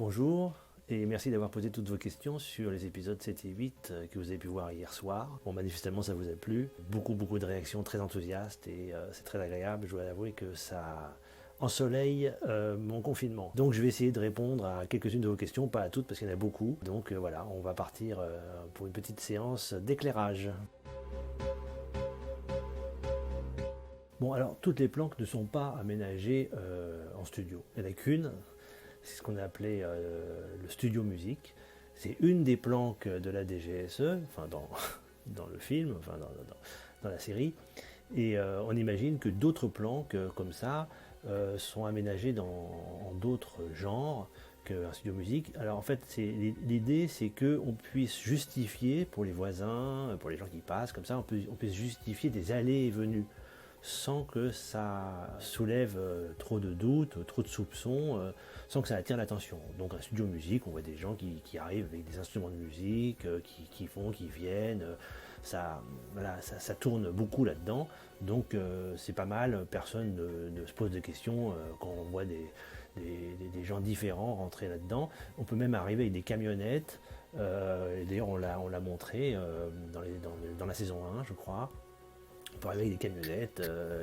Bonjour et merci d'avoir posé toutes vos questions sur les épisodes 7 et 8 que vous avez pu voir hier soir. Bon, manifestement ça vous a plu, beaucoup de réactions très enthousiastes et c'est très agréable. Je dois avouer que ça ensoleille mon confinement. Donc je vais essayer de répondre à quelques-unes de vos questions, pas à toutes parce qu'il y en a beaucoup. Donc voilà, on va partir pour une petite séance d'éclairage. Bon, alors toutes les planques ne sont pas aménagées en studio. Il n'y en a qu'une, c'est ce qu'on a appelé le studio musique. C'est une des planques de la DGSE, enfin dans le film, enfin dans la série. Et on imagine que d'autres planques comme ça sont aménagées en d'autres genres qu'un studio musique. Alors en fait, l'idée c'est qu'on puisse justifier pour les voisins, pour les gens qui passent, comme ça on peut justifier des allées et venues sans que ça soulève trop de doutes, trop de soupçons, sans que ça attire l'attention. Donc un studio musique, on voit des gens qui arrivent avec des instruments de musique, qui viennent, voilà, ça tourne beaucoup là-dedans, donc c'est pas mal, personne ne se pose de questions quand on voit des gens différents rentrer là-dedans. On peut même arriver avec des camionnettes, d'ailleurs on l'a montré dans la saison 1 je crois. On peut arriver avec des camionnettes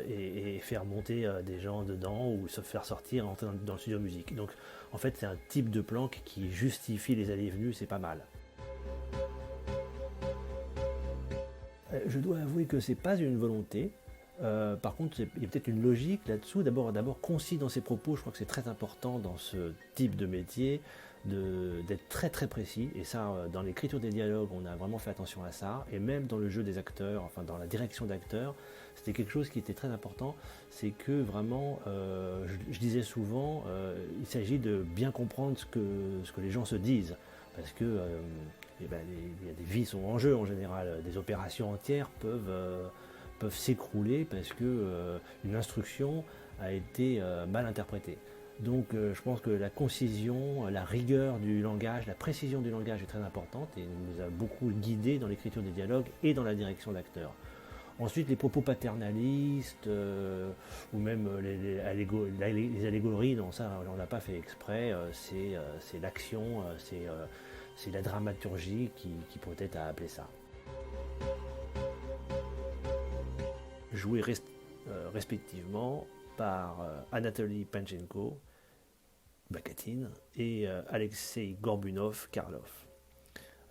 et faire monter des gens dedans ou se faire sortir et rentrer dans le studio musique. Donc en fait c'est un type de planque qui justifie les allées et venues, c'est pas mal. Je dois avouer que c'est pas une volonté. Par contre, il y a peut-être une logique là-dessous. D'abord, concis dans ses propos, je crois que c'est très important dans ce type de métier d'être très précis. Et ça, dans l'écriture des dialogues, on a vraiment fait attention à ça. Et même dans le jeu des acteurs, enfin dans la direction d'acteurs, c'était quelque chose qui était très important. C'est que vraiment, je disais souvent, il s'agit de bien comprendre ce que les gens se disent. Parce que il y a des vies sont en jeu en général. Des opérations entières peuvent s'écrouler parce que une instruction a été mal interprétée. Donc je pense que la concision, la rigueur du langage, la précision du langage est très importante et nous a beaucoup guidés dans l'écriture des dialogues et dans la direction d'acteurs. Ensuite, les propos paternalistes ou même les allégories, non, ça on n'a pas fait exprès, c'est l'action, c'est la dramaturgie qui peut-être a appelé ça. Joué respectivement par Anatoly Panchenko, Bakatin, et Alexei Gorbunov, Karlov.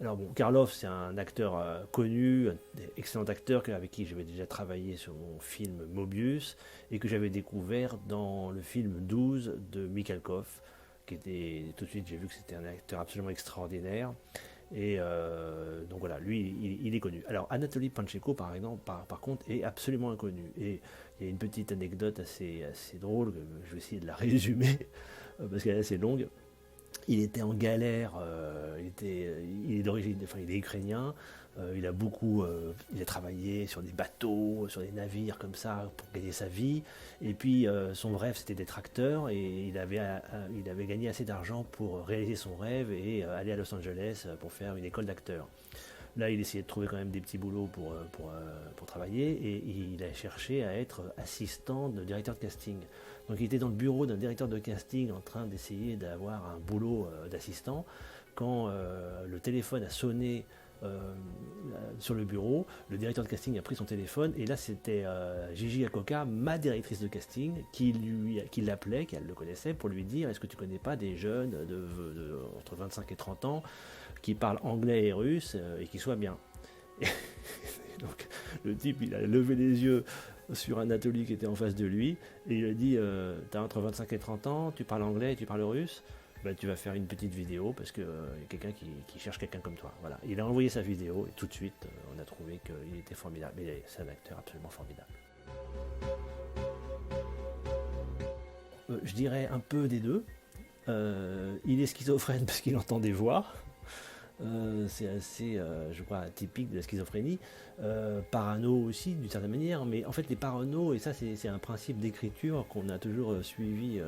Alors bon, Karlov c'est un acteur connu, un excellent acteur avec qui j'avais déjà travaillé sur mon film Mobius et que j'avais découvert dans le film 12 de Mikhalkov, qui était tout de suite j'ai vu que c'était un acteur absolument extraordinaire. Et donc voilà, lui, il est connu. Alors Anatoly Panchenko, par exemple, par contre, est absolument inconnu. Et il y a une petite anecdote assez drôle, que je vais essayer de la résumer, parce qu'elle est assez longue. Il était en galère, il est d'origine, enfin il est ukrainien, il a travaillé sur des bateaux, sur des navires comme ça pour gagner sa vie. Et puis son rêve c'était d'être acteur et il avait gagné assez d'argent pour réaliser son rêve et aller à Los Angeles pour faire une école d'acteur. Là, il essayait de trouver quand même des petits boulots pour travailler et il a cherché à être assistant de directeur de casting. Donc il était dans le bureau d'un directeur de casting en train d'essayer d'avoir un boulot d'assistant quand le téléphone a sonné sur le bureau. Le directeur de casting a pris son téléphone et là c'était Gigi Akoka, ma directrice de casting, qui l'appelait, qu'elle le connaissait, pour lui dire: est-ce que tu connais pas des jeunes entre 25 et 30 ans qui parlent anglais et russe et qui soient bien. Et donc le type il a levé les yeux sur Anatoly qui était en face de lui et il a dit t'as entre 25 et 30 ans, tu parles anglais et tu parles russe, ben, tu vas faire une petite vidéo parce qu'il y a quelqu'un qui cherche quelqu'un comme toi. Voilà. Il a envoyé sa vidéo et tout de suite on a trouvé qu'il était formidable. Mais c'est un acteur absolument formidable. Je dirais un peu des deux. Il est schizophrène parce qu'il entend des voix. C'est assez, je crois, typique de la schizophrénie. Parano aussi, d'une certaine manière, mais en fait, les paranos, et ça, c'est un principe d'écriture qu'on a toujours suivi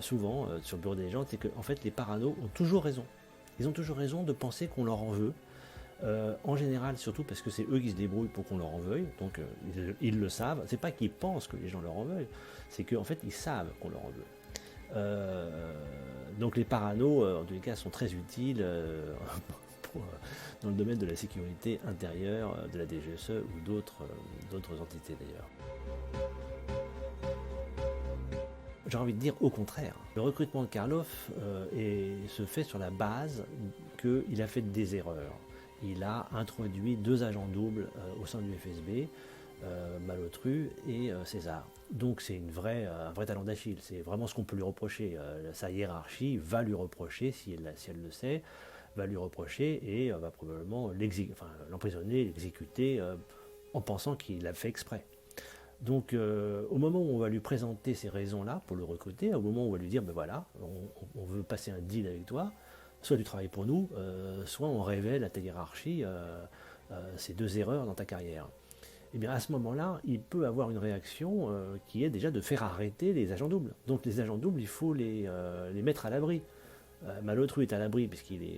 souvent sur le bureau des légendes, c'est que en fait, les paranos ont toujours raison. Ils ont toujours raison de penser qu'on leur en veut. En général, surtout parce que c'est eux qui se débrouillent pour qu'on leur en veuille, donc ils le savent. C'est pas qu'ils pensent que les gens leur en veulent, c'est qu'en fait, ils savent qu'on leur en veut. Donc les paranos, en tous les cas, sont très utiles dans le domaine de la sécurité intérieure de la DGSE ou d'autres entités d'ailleurs. J'ai envie de dire au contraire. Le recrutement de Karloff se fait sur la base qu'il a fait des erreurs. Il a introduit 2 agents doubles au sein du FSB, Malotru et César. Donc c'est un vrai talent d'Achille, c'est vraiment ce qu'on peut lui reprocher. Sa hiérarchie va lui reprocher, si elle le sait, va lui reprocher et va probablement l'emprisonner, l'exécuter en pensant qu'il l'a fait exprès. Donc au moment où on va lui présenter ces raisons-là pour le recruter, au moment où on va lui dire ben voilà, on veut passer un deal avec toi, soit tu travailles pour nous, soit on révèle à ta hiérarchie ces 2 erreurs dans ta carrière. Et bien à ce moment-là, il peut avoir une réaction qui est déjà de faire arrêter les agents doubles. Donc les agents doubles, il faut les mettre à l'abri. Malotru est à l'abri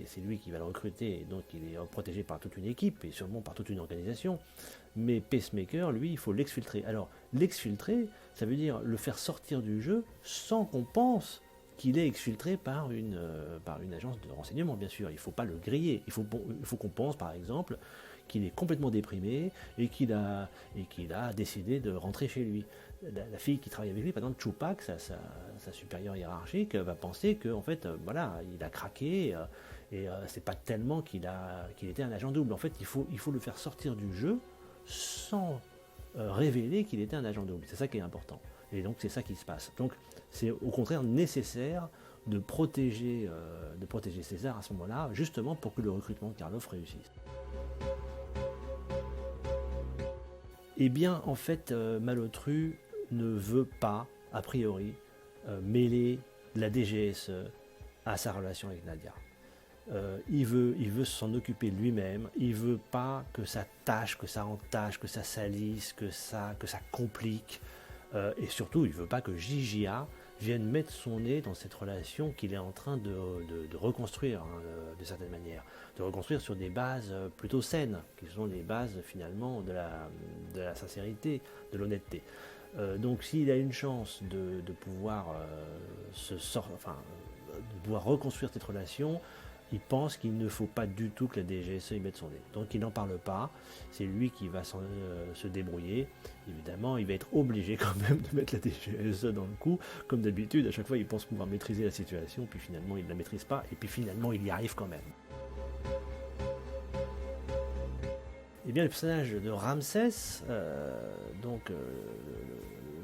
c'est lui qui va le recruter, et donc il est protégé par toute une équipe et sûrement par toute une organisation. Mais Pacemaker, lui, il faut l'exfiltrer. Alors l'exfiltrer, ça veut dire le faire sortir du jeu sans qu'on pense qu'il est exfiltré par une agence de renseignement, bien sûr. Il ne faut pas le griller. Il faut qu'on pense, par exemple, qu'il est complètement déprimé et qu'il a décidé de rentrer chez lui. La fille qui travaille avec lui, par exemple, Tupac, sa supérieure hiérarchique, va penser qu'en fait, voilà, il a craqué et c'est pas tellement qu'il était un agent double. En fait, il faut le faire sortir du jeu sans révéler qu'il était un agent double. C'est ça qui est important. Et donc, c'est ça qui se passe. Donc, c'est au contraire nécessaire de protéger César à ce moment-là, justement pour que le recrutement de Karloff réussisse. Eh bien, en fait, Malotru ne veut pas, a priori, mêler la DGSE à sa relation avec Nadia. Il veut s'en occuper lui-même, il veut pas que ça tâche, que ça entache, que ça salisse, que ça complique, et surtout il veut pas que JJA vienne mettre son nez dans cette relation qu'il est en train de reconstruire, hein, de certaine manière, de reconstruire sur des bases plutôt saines, qui sont les bases finalement de la sincérité, de l'honnêteté. Donc s'il a une chance de pouvoir de pouvoir reconstruire cette relation, il pense qu'il ne faut pas du tout que la DGSE y mette son nez. Donc il n'en parle pas, c'est lui qui va se débrouiller. Évidemment, il va être obligé quand même de mettre la DGSE dans le coup. Comme d'habitude, à chaque fois il pense pouvoir maîtriser la situation, puis finalement il ne la maîtrise pas, et puis finalement il y arrive quand même. Eh bien, le personnage de Ramsès,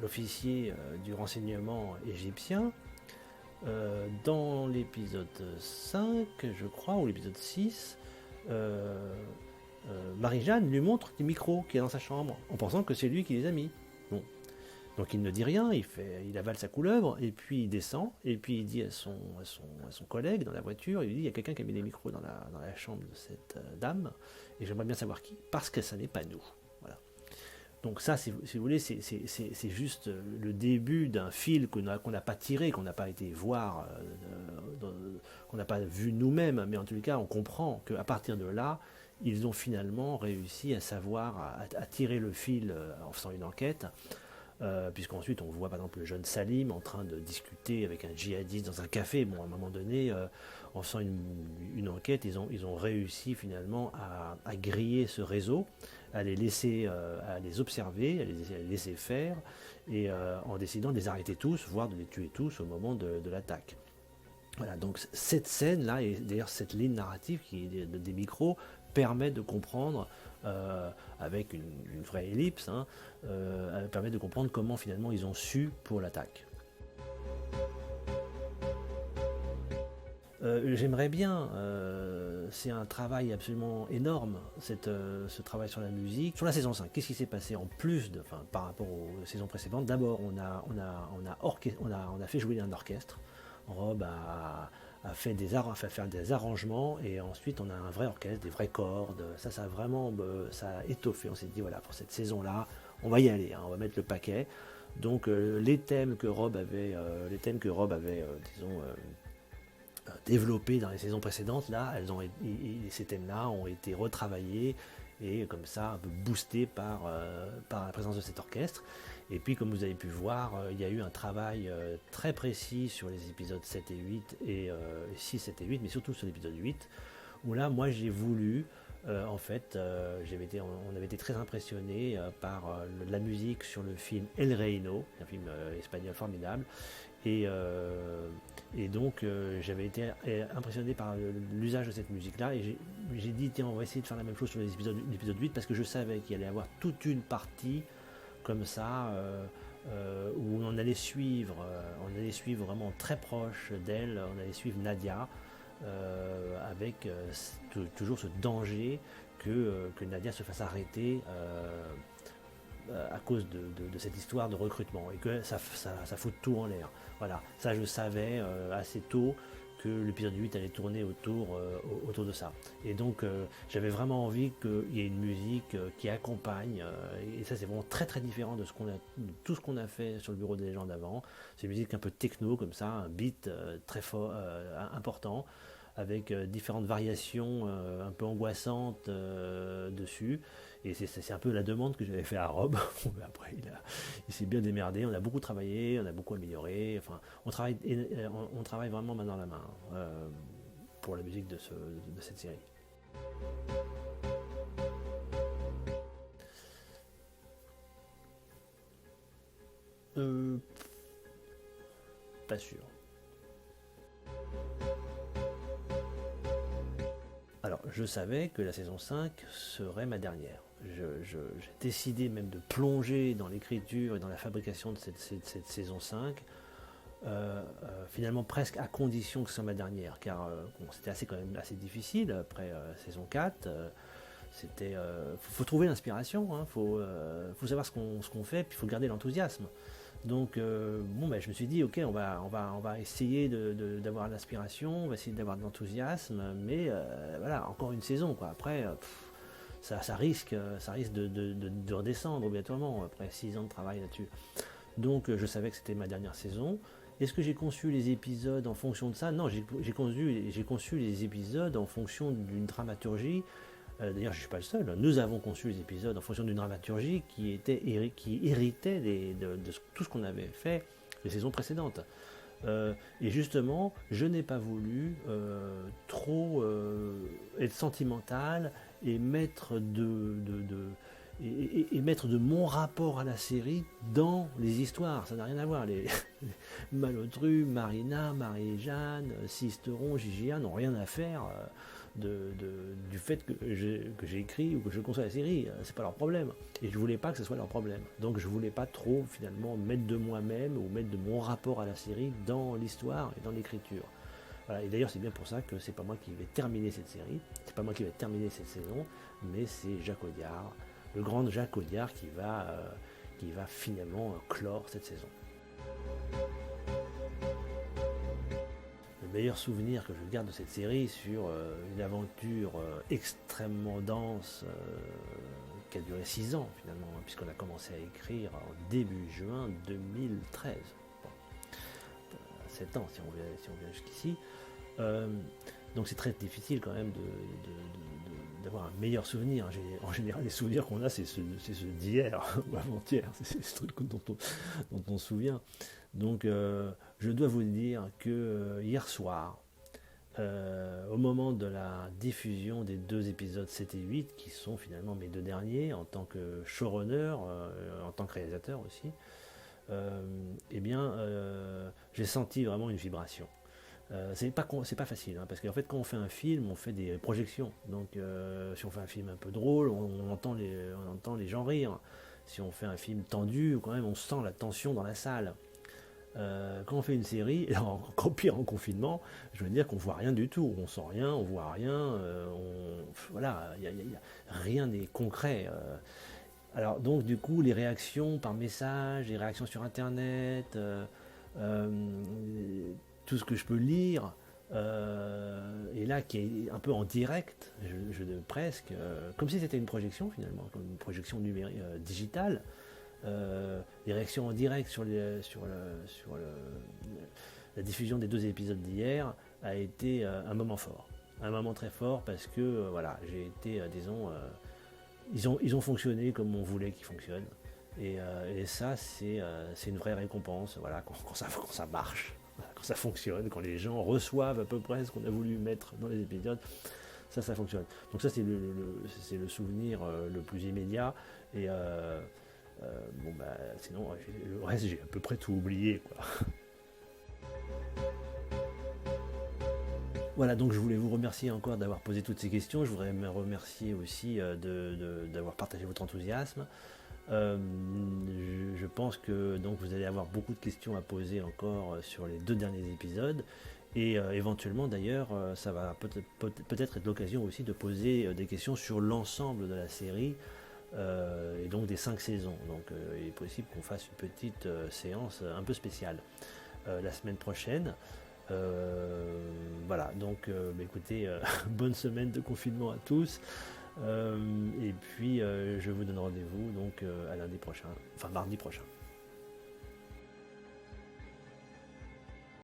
l'officier du renseignement égyptien, dans l'épisode 5, je crois, ou l'épisode 6, Marie-Jeanne lui montre des micros qu'il y a dans sa chambre, en pensant que c'est lui qui les a mis. Bon. Donc il ne dit rien, il avale sa couleuvre, et puis il descend, et puis il dit à son collègue dans la voiture, il lui dit, il y a quelqu'un qui a mis des micros dans la chambre de cette dame, et j'aimerais bien savoir qui, parce que ça n'est pas nous. Voilà. Donc ça, si vous voulez, c'est juste le début d'un fil qu'on n'a pas tiré, qu'on n'a pas été voir, qu'on n'a pas vu nous-mêmes, mais en tout cas, on comprend qu'à partir de là, ils ont finalement réussi à savoir, à tirer le fil en faisant une enquête, puisqu'ensuite on voit par exemple le jeune Salim en train de discuter avec un djihadiste dans un café. Bon, à un moment donné, en faisant une enquête, ils ont réussi finalement à griller ce réseau, à les laisser, à les observer, à les laisser faire, et en décidant de les arrêter tous, voire de les tuer tous au moment de l'attaque. Voilà, donc cette scène-là, et d'ailleurs cette ligne narrative qui est des micros, permet de comprendre, avec une vraie ellipse, hein, permet de comprendre comment finalement ils ont su pour l'attaque. J'aimerais bien, c'est un travail absolument énorme, ce travail sur la musique. Sur la saison 5, qu'est-ce qui s'est passé en plus par rapport aux saisons précédentes? D'abord, on a fait jouer un orchestre. Rob a fait faire des arrangements, et ensuite on a un vrai orchestre, des vraies cordes. Ça a vraiment ça a étoffé. On s'est dit voilà, pour cette saison-là, on va y aller, hein, on va mettre le paquet. Donc les thèmes que Rob avait, disons, développés dans les saisons précédentes, là, ces thèmes-là ont été retravaillés et comme ça un peu boostés par la présence de cet orchestre. Et puis comme vous avez pu voir, il y a eu un travail très précis sur les épisodes 7 et 8, et 6, 7 et 8, mais surtout sur l'épisode 8, où là moi j'ai voulu, en fait, on avait été très impressionnés par la musique sur le film El Reino, un film espagnol formidable, et, donc j'avais été impressionné par l'usage de cette musique-là, et j'ai dit tiens on va essayer de faire la même chose sur l'épisode 8, parce que je savais qu'il allait y avoir toute une partie comme ça où on allait suivre vraiment très proche d'elle, on allait suivre Nadia, avec toujours ce danger que Nadia se fasse arrêter à cause de cette histoire de recrutement, et que ça fout tout en l'air. Voilà, ça je savais assez tôt que l'épisode 8 allait tourner autour de ça. Et donc j'avais vraiment envie qu'il y ait une musique qui accompagne, et ça c'est vraiment très très différent de tout ce qu'on a fait sur le bureau des légendes avant. C'est une musique un peu techno comme ça, un beat très fort, important, avec différentes variations un peu angoissantes dessus. Et c'est un peu la demande que j'avais fait à Rob. Après, il s'est bien démerdé. On a beaucoup travaillé, on a beaucoup amélioré. Enfin, on travaille vraiment main dans la main pour la musique de cette série. Pas sûr. Alors, je savais que la saison 5 serait ma dernière. J'ai décidé même de plonger dans l'écriture et dans la fabrication de cette saison 5, finalement presque à condition que ce soit ma dernière, car c'était quand même assez difficile après saison 4. Faut trouver l'inspiration, hein, faut savoir ce qu'on fait, puis il faut garder l'enthousiasme. Donc je me suis dit ok, on va essayer d'avoir l'inspiration, on va essayer d'avoir de l'enthousiasme, mais voilà, encore une saison quoi. Après ça risque de redescendre obligatoirement après 6 ans de travail là-dessus. Donc je savais que c'était ma dernière saison. Est-ce que j'ai conçu les épisodes en fonction de ça? Non, j'ai conçu les épisodes en fonction d'une dramaturgie. D'ailleurs, je ne suis pas le seul. Nous avons conçu les épisodes en fonction d'une dramaturgie qui héritait de tout ce qu'on avait fait les saisons précédentes. Et justement, je n'ai pas voulu trop être sentimental et mettre mettre de mon rapport à la série dans les histoires. Ça n'a rien à voir. Les Malotru, Marina, Marie-Jeanne, Sisteron, Gigia n'ont rien à faire du fait que j'ai écrit ou que je conçois la série. C'est pas leur problème. Et je voulais pas que ce soit leur problème. Donc je voulais pas trop finalement mettre de moi-même ou mettre de mon rapport à la série dans l'histoire et dans l'écriture. Voilà. Et d'ailleurs c'est bien pour ça que c'est pas moi qui vais terminer cette série, c'est pas moi qui vais terminer cette saison, mais c'est Jacques Audiard, le grand Jacques Audiard qui va finalement clore cette saison. Le meilleur souvenir que je garde de cette série sur une aventure extrêmement dense qui a duré 6 ans finalement, puisqu'on a commencé à écrire en début juin 2013. Bon, 7 ans si on vient jusqu'ici. Donc c'est très difficile quand même d'avoir un meilleur souvenir. En général, les souvenirs qu'on a, c'est ceux d'hier ou avant-hier. C'est ce truc dont on se souvient. Donc je dois vous dire que hier soir, au moment de la diffusion des 2 épisodes 7 et 8, qui sont finalement mes 2 derniers, en tant que showrunner, en tant que réalisateur aussi, j'ai senti vraiment une vibration. C'est pas facile, hein, parce qu'en fait quand on fait un film, on fait des projections. Donc si on fait un film un peu drôle, on entend les gens rire. Si on fait un film tendu, quand même on sent la tension dans la salle. Quand on fait une série, et encore pire en confinement, je veux dire qu'on voit rien du tout, on sent rien, on voit rien, voilà, rien n'est concret. Alors donc du coup les réactions par message, les réactions sur internet, tout ce que je peux lire, et là qui est un peu en direct, presque, comme si c'était une projection finalement, comme une projection numérique, digitale. Les réactions en direct sur la diffusion des 2 épisodes d'hier a été un moment fort, un moment très fort, parce que voilà, j'ai été, disons, ils ont fonctionné comme on voulait qu'ils fonctionnent. Et ça, c'est une vraie récompense, voilà, quand ça marche, quand ça fonctionne, quand les gens reçoivent à peu près ce qu'on a voulu mettre dans les épisodes, ça fonctionne. Donc ça, c'est le souvenir le plus immédiat. Et bon, bah, sinon, le reste, j'ai à peu près tout oublié, quoi. Voilà, donc je voulais vous remercier encore d'avoir posé toutes ces questions. Je voudrais me remercier aussi d'avoir partagé votre enthousiasme. Je pense que donc vous allez avoir beaucoup de questions à poser encore sur les 2 derniers épisodes. Et éventuellement d'ailleurs, ça va peut-être être l'occasion aussi de poser des questions sur l'ensemble de la série et donc des 5 saisons. Donc il est possible qu'on fasse une petite séance un peu spéciale la semaine prochaine. Voilà, donc bah, écoutez, bonne semaine de confinement à tous. Et puis je vous donne rendez-vous donc à lundi prochain, enfin mardi prochain.